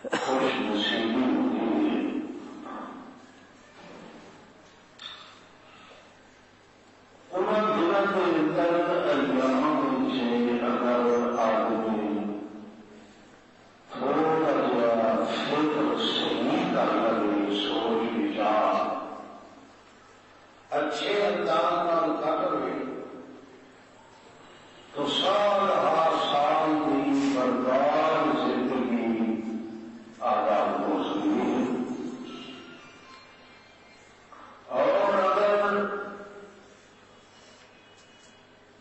خوش نصیبی ہوتی ہے۔ انہوں دنوں کے اندر ایام سے اگر آدمی تھوڑا جا فکر صحیح کر لگے، سوچ وچار اچھے انداز کر لے تو سال ہر سال کی برباد زندگی آزاد ہو سکتی ہے۔ اور اگر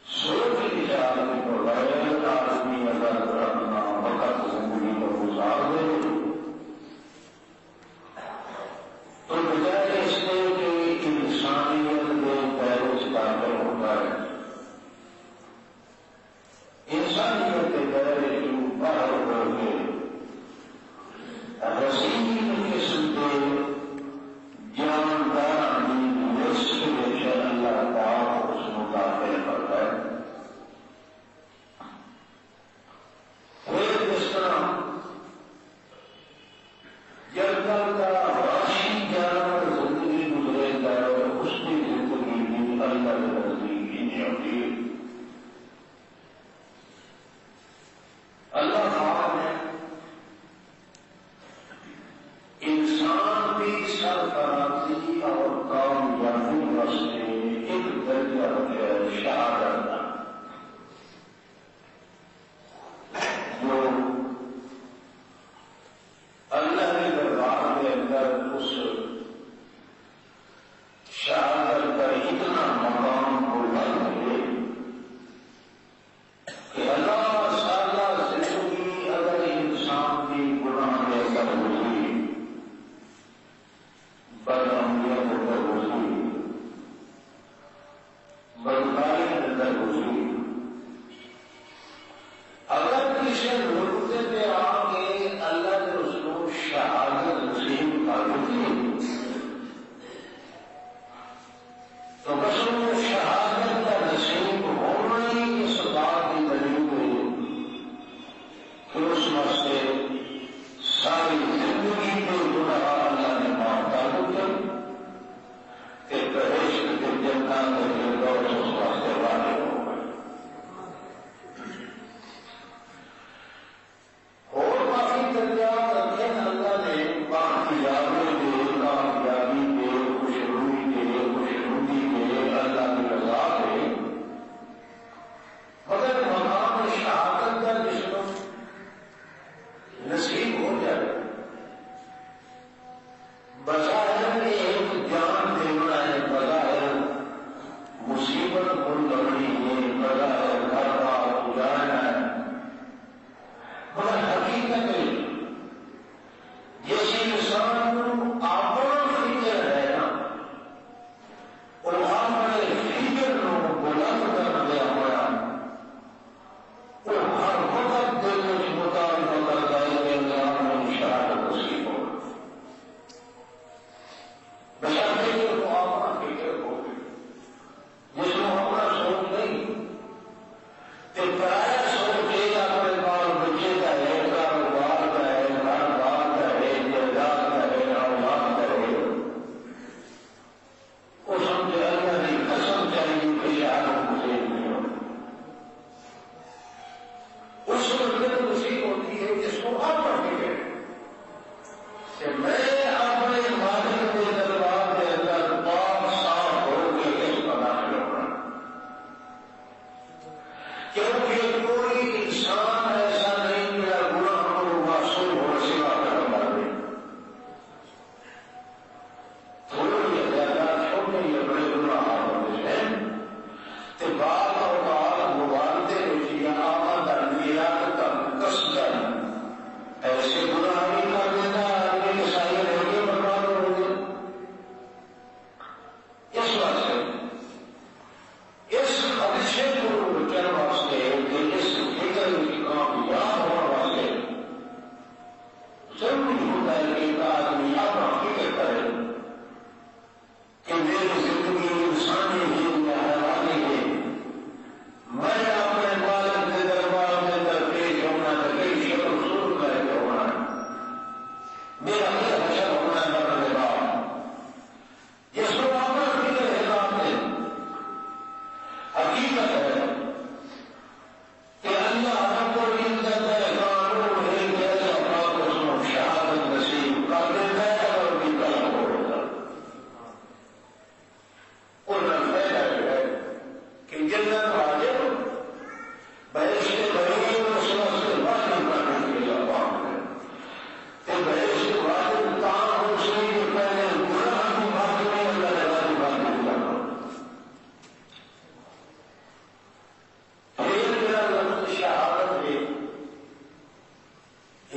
سوچ وچار کے بغیر آدمی اگر اپنا وقت زندگی کو گزار دے تو بجائے اس کے کہ انسانیت کے پیروں سے داخل ہوتا ہے، انسانیت کے دائرے جو باہر ہو کے رسیم قسم کے جاندار لسٹ میں اللہ پاک اس کو داخل کرتا ہے۔ پھر جس طرح جب تک راشی جانور زندگی گزرے گا اس کی زندگی بھی اللہ کے نزدیک ہی نہیں ہوتی۔ اللہ تعالیٰ نے انسان کی سرفرازی اور کامیابی واسطے ایک درجہ ہے شہادت کا، جو اللہ کے دربار کے اندر اس شہادت کا اتنا مقام بلند ہے کہ اللہ سالہ زندگی اگر انسان کی گناہ کے اندر گزری، بدعملیت کے اندر گزری، بدکاری کے اندر گزری، اگر کسی نقطے پہ آ کے اللہ نے اس کو شہادت نصیب کر دی تو بس وہ شہادت کا نصیب ہونا ہی اس بات کی دلیل ہوئی کہ اس واسطے ساری زندگی کے گناہ اللہ نے معاف کر دیتے کہ بہشت کے جنات کے فردوس اس واسطے واقع ہو گئے۔ اور باقی درجات رکھے اللہ نے کامیابی کے، کامیابی کے، خوشروئی کے، خوشنودی کے، اللہ کی رضا کے، مگر مقام شہادت کا جس کو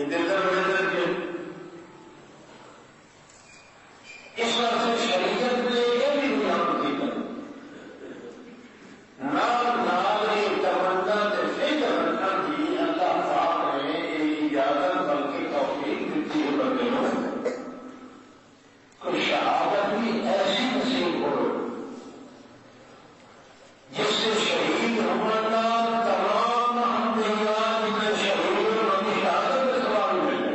یہ دل کا بڑے درجے اس واسطے شریعت نے یہ بھی بیان کیا نال یہ تمنا فکر رکھنا کی اللہ پاک نے یہ اجازت بلکہ توفیق دیتی ہے بندے کو کوئی شہادت بھی ایسی نصیب ہو جس سے شہید ہونا تمام انبیاء جتنے شہید اور ان کی شہادت کا سوال مل جائے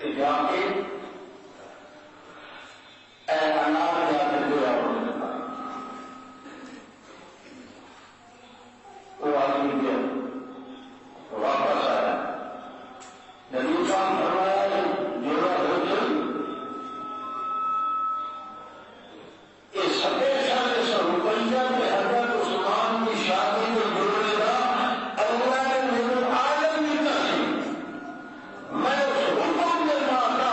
کہ جا کے انار جا کے دیا وہ آدمی گیا واپس آیا نبی صاحب فرمایا جوڑا ہو یہ سفید سارے سو روپیہ کے حضرت عثمان کی شادی میں جوڑے گا اللہ نے میرے عالم بھی نہیں میں اس حکم میں ماتا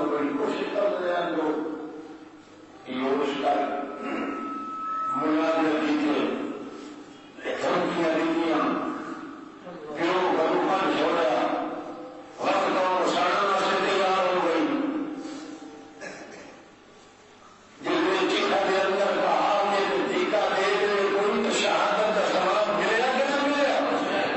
تو بڑی کوشش کر رہے ہیں جو یہ اس کا مناظر کیجیے دھمکیاں دیتیاں گروہ گروہ چھوڑا وقت اور ساڑھنا سے تیار ہو گئی جس نے چیخا دے اندر کہا کہ ٹیکا دے دے کوئی تو شہادت کا ثواب ملے گا کہ نہ ملے گا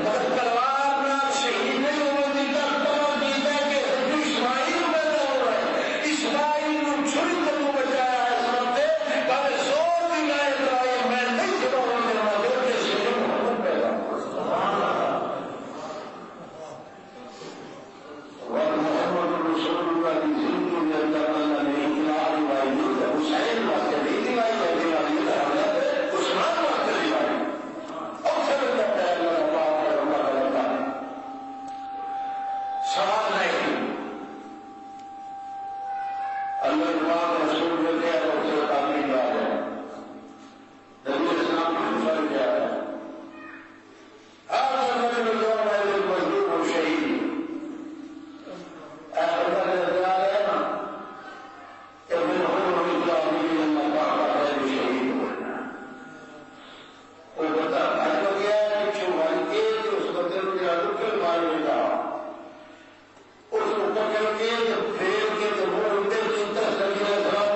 مگر تلوار نہ شہید نہیں ہونے دیتا تمام دیتا کہ حضرت اسماعیل پیدا ہو رہا ہے اسماعیل کو چھری کو بچایا ہے سمجھتے پر زور بھی نہ ابراہیم میں نہیں چھپاؤں میرا دل کے سینے محمد پیدا اور محمد رسول اللہ کی زندگی میں اللہ تعالیٰ نے اطلاع دلائی ہے حسین واسطے نہیں دلائی ہے دلائی ہے حضرت عثمان واسطے دلائی اور سمجھ جاتا ہے اللہ تعالیٰ ہے سوال نہیں اللہ پاک رسول ملتے ہیں تو اسے تعمیر بات ہے نبی اسلام کی فرق کیا ہے آپ سمجھ میں جو ہے مزدور اور شہید اللہ نے دیا ہے نا کہ میں ہوں تعمیر اللہ پاک ہے جو شہید ہونا وہ بتا بھائی کو کیا ہے کہ چھو بھائی کے اس بچے کو کیا رکل مارے گا اس کو پکڑ کے پھیر کے تو وہ اندر کی طرف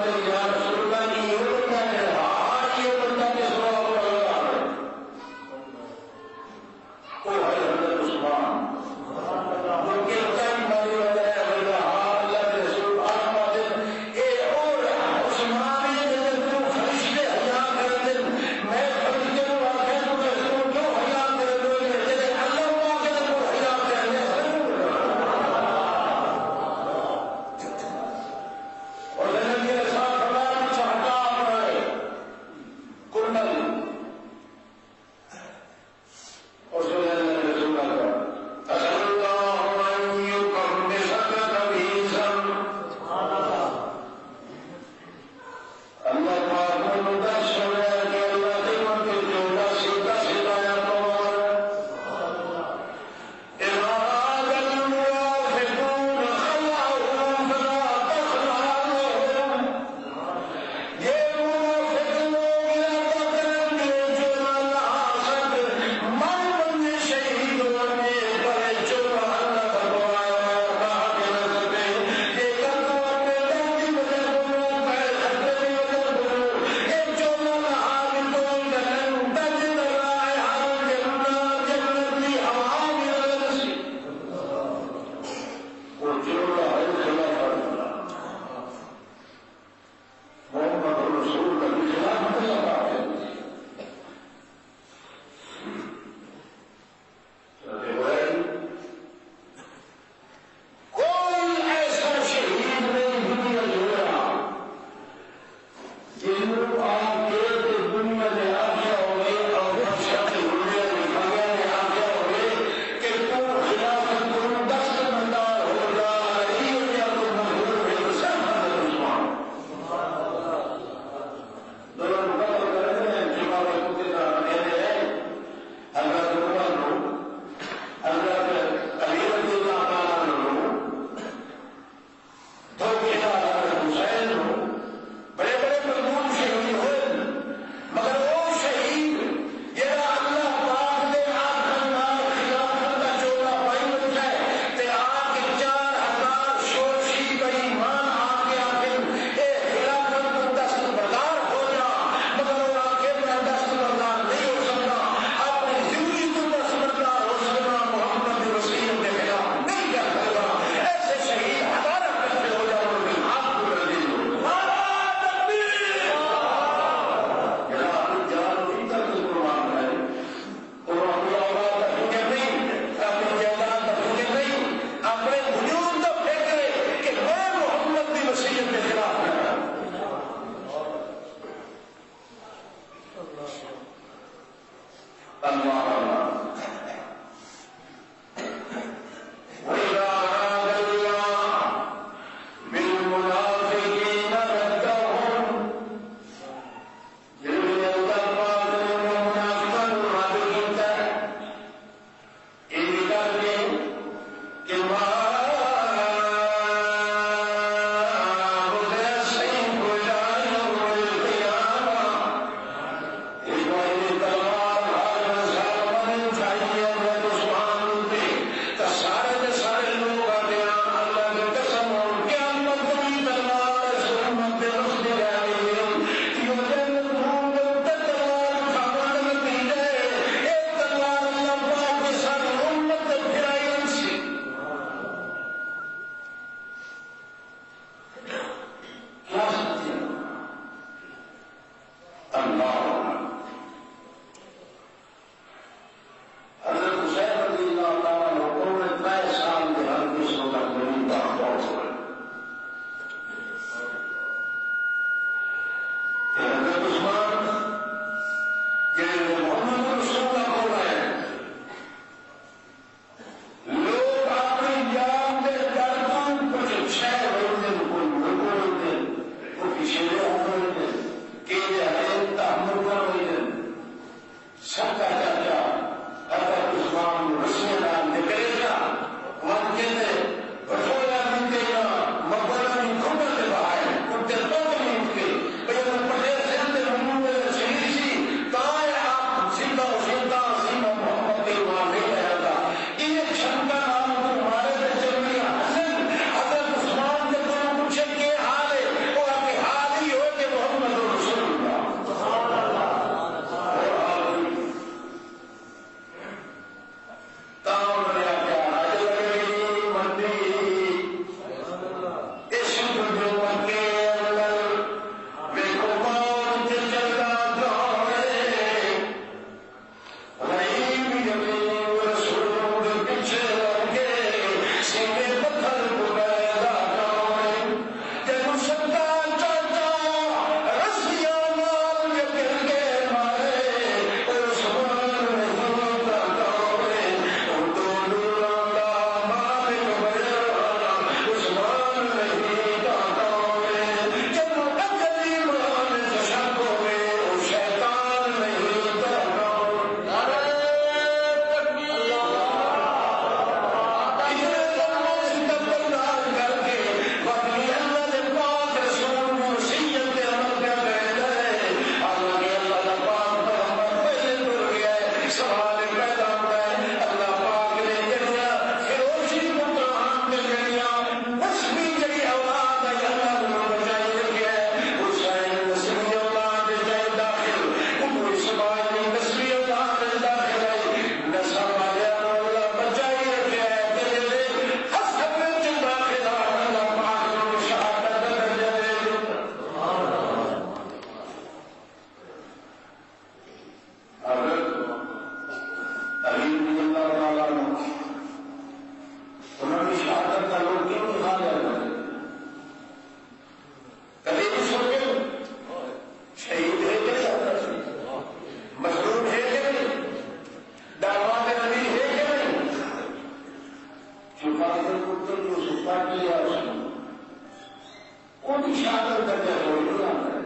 ان کی شہادت درجہ کوئی نہ کرے.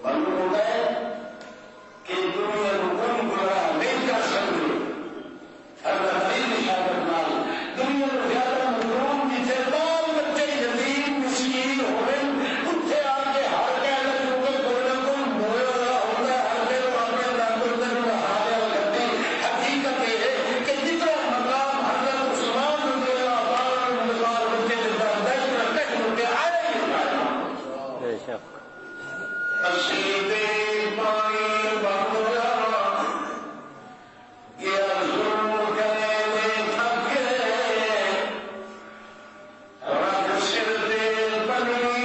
معلوم ہوتا ہے کہ دنیا کو کوئی گمراہ نہیں کر سکتے. اللہ تعالی شہادت نال دنیا کو زیادہ مظلوم کی بال بچے یتیم مسکین ہوئے اتنے آ کے ہر کہہ کوئی نہ کوئی موئے والا ہوتا ہے. ہر دن اپنے دن حاضر کرتے حقیقت یہ ہے کہ جتنا مقام حضرت عثمان رضی اللہ تعالیٰ مقام بچے جتنا دش ہوتے آئے ہی بے شک قصیدے پانی بہویا یہ ظلم کرے تھک رب سر دے بنی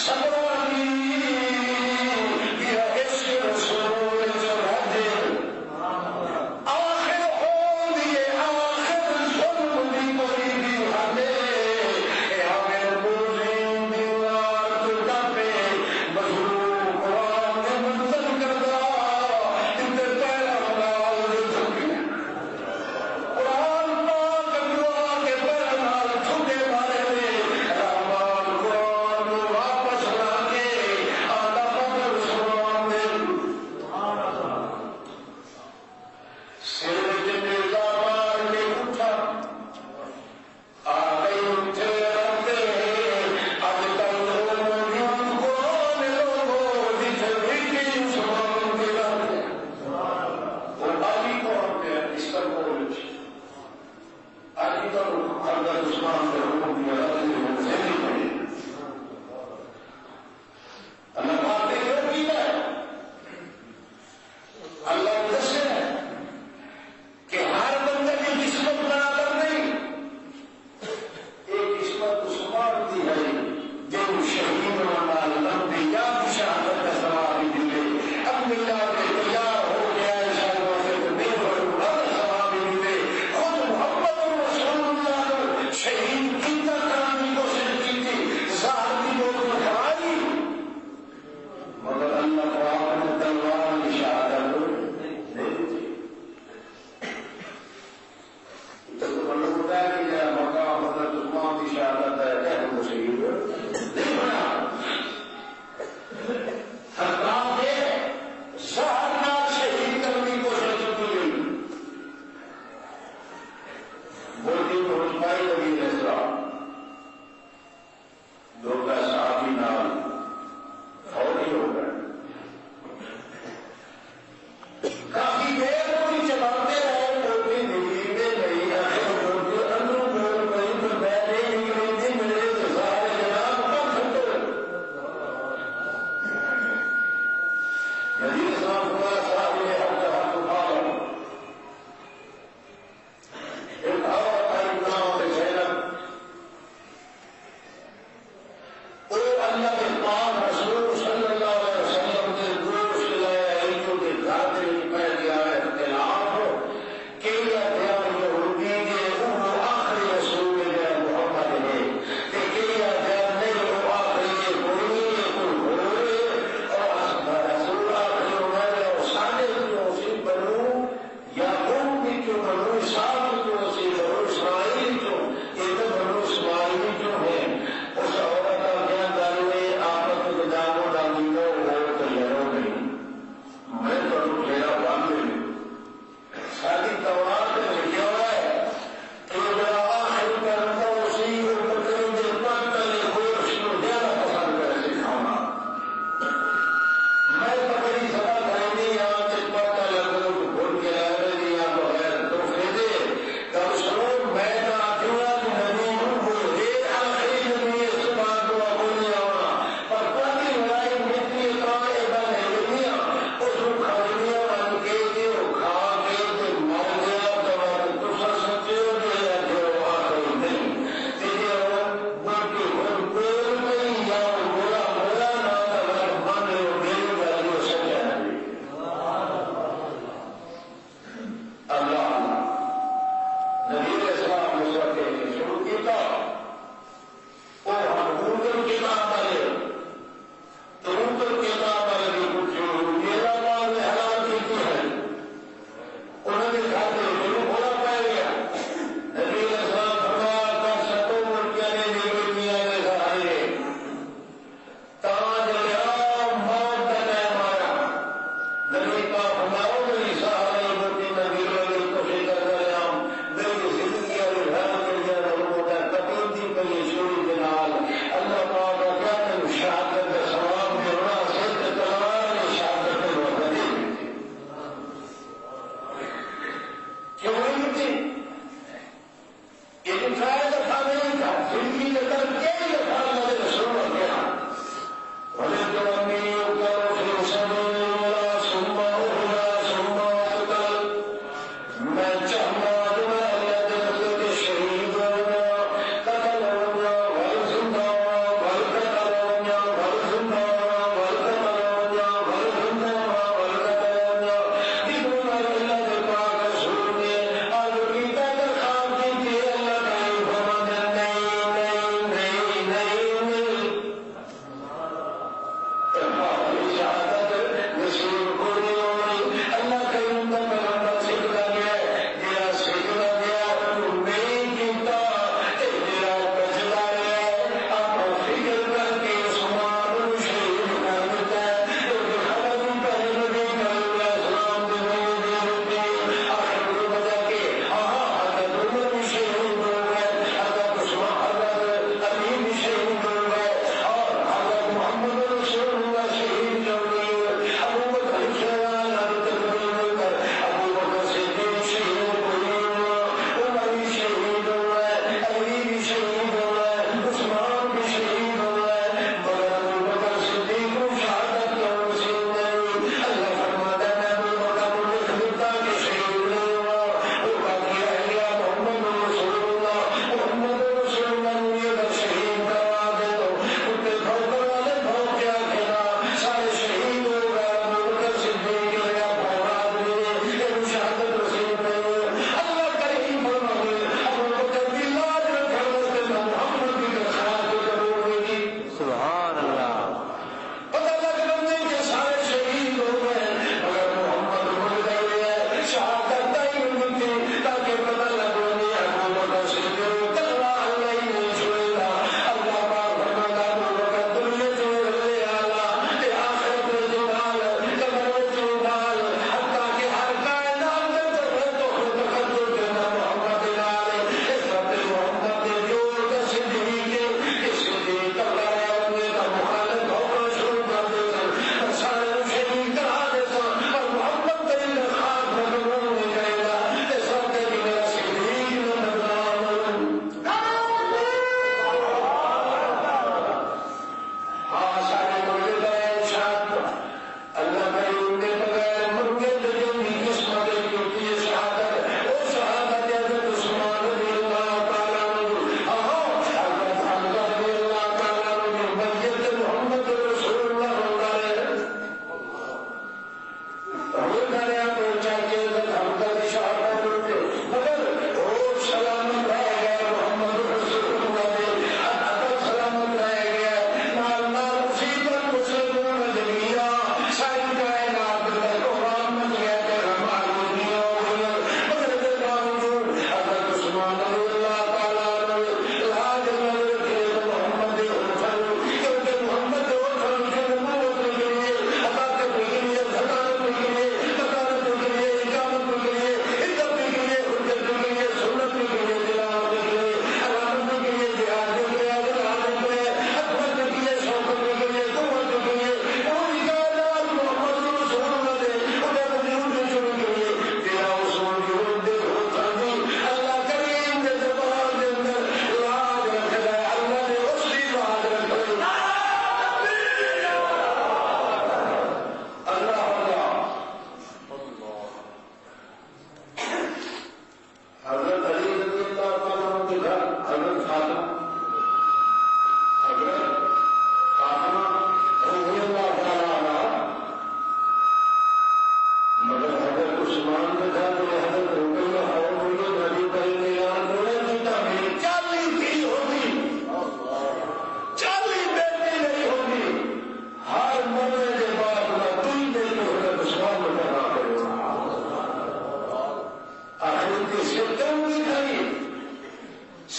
سبرانی یہ عشق رسول جرادے آخر ہو دیے آخر ظلم دی کوئی بھی ہمیں ہمیں بوزیں دیوار تو ڈپے مظلوم قرآن نے منظر کردہ اندر پہلا ملال دھکے قرآن پاک دعا کے پہلا مال دھکے مارے میں رحمان قرآن واپس لا کے آدھا پتر سلام دے سر جنے زامار میں اٹھا آگئی اٹھے رکھتے اب تک لوگوں قرآن لوگوں جتنے ویٹی سلام دے رکھتے وہ آگی قرآن پہ اس پر بولچ آگی تو حضرت عثمان کے حکم دیا رکھتے ہیں زہنی پڑے اللہ پاک نے کیوں کیا ہے اللہ دسے ہے کہ ہر بندے کی قسمت برابر نہیں. ایک قسمت عثمان کی ہے جو شہید ہونا لمبیا کی شہادت کا ثواب ملے. اب ملا کے تیار ہو گیا انشاءاللہ سے بے بڑا ثواب ملے. خود محمد رسول اللہ کو شہید کی طرح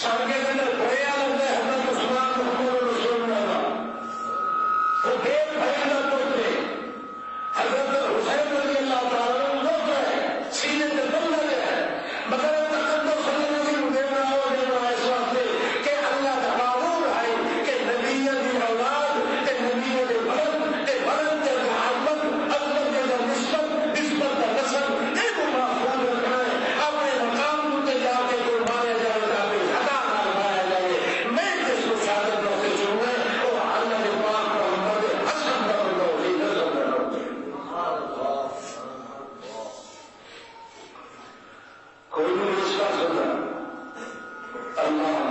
سڑکے کے اندر بڑے لگتا ہے حضرت عثمان محمد رسول اللہ وہ دیکھ بھائی نہ پوچھتے حضرت حسین رضی اللہ تعالیٰ لوگ ہے سینے سے دل لگے ہیں مگر تقدم صلی اللہ علیہ وسلم اس واسطے کہ اللہ کا معمول ہے کہ نبیت کی اولاد کہ نبیت کے بلد کے بلد کے محبت عظمت کے نسبت نسبت کا نسل ایک محفوظ رکھنا ہے اپنے مقام کے جا کے قربانے جائے جاتے ادا نہ لگایا جائے میں جس کو شہادت کرتے شروع ہے وہ اللہ کے پاک محمد حسن کا لوگ ہی نظر کرو کوئی بھی اس کا سنا اللہ